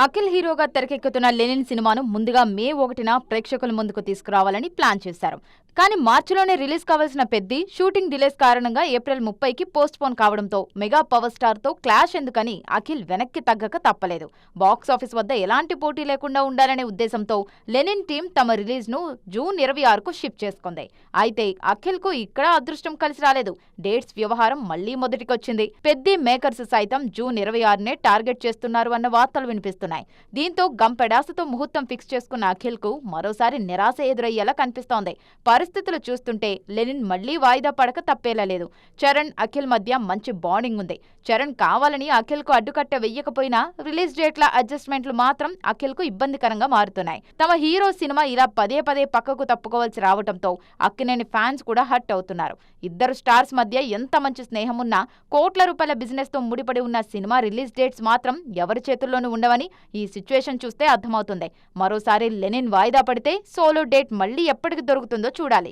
అఖిల్ హీరోగా తెరకెక్కుతున్న లెనిన్ సినిమాను ముందుగా మే 1న ప్రేక్షకుల ముందుకు తీసుకురావాలని ప్లాన్ చేశారు. కానీ మార్చిలోనే రిలీజ్ కావాల్సిన పెద్ది షూటింగ్ డిలేస్ కారణంగా ఏప్రిల్ 30కి పోస్ట్ పోన్ కావడంతో మెగా పవర్ స్టార్ తో క్లాష్ ఎందుకని అఖిల్ వెనక్కి తగ్గక తప్పలేదు. బాక్సాఫీస్ వద్ద ఎలాంటి పోటీ లేకుండా ఉండాలనే ఉద్దేశంతో లెనిన్ టీం తమ రిలీజ్ ను జూన్ 26కు షిఫ్ట్ చేసుకుంది. అయితే అఖిల్ కు ఇక్కడ అదృష్టం కలిసి రాలేదు. డేట్స్ వ్యవహారం మళ్లీ మొదటికొచ్చింది. పెద్ది మేకర్స్ సైతం జూన్ 26నే టార్గెట్ చేస్తున్నారు అన్న వార్తలు వినిపిస్తున్నాయి. దీంతో గంపెడాసతో ముహూర్తం ఫిక్స్ చేసుకున్న అఖిల్ కు మరోసారి నిరాశ ఎదురయ్యేలా కనిపిస్తోంది. పరిస్థితులు చూస్తుంటే లెనిన్ మళ్లీ వాయిదా పడక తప్పేలా లేదు. చరణ్, అఖిల్ మధ్య మంచి బాండింగ్ ఉంది. చరణ్ కావాలని అఖిల్ కు అడ్డుకట్ట వెయ్యకపోయినా రిలీజ్ డేట్ల అడ్జస్ట్మెంట్లు మాత్రం అఖిల్ కు ఇబ్బందికరంగా మారుతున్నాయి. తమ హీరో సినిమా ఇలా పదే పదే పక్కకు తప్పుకోవాల్సి రావడంతో అక్కినేని ఫ్యాన్స్ కూడా హర్ట్ అవుతున్నారు. ఇద్దరు స్టార్స్ మధ్య ఎంత మంచి స్నేహం ఉన్నా కోట్ల రూపాయల బిజినెస్ తో ముడిపడి ఉన్న సినిమా రిలీజ్ డేట్స్ మాత్రం ఎవరి చేతుల్లోనూ ఉండవని ఈ సిచ్యువేషన్ చూస్తే అర్థమవుతుంది. మరోసారి లెనిన్ వాయిదా పడితే సోలో డేట్ మళ్లీ ఎప్పటికి దొరుకుతుందో చూడాలి.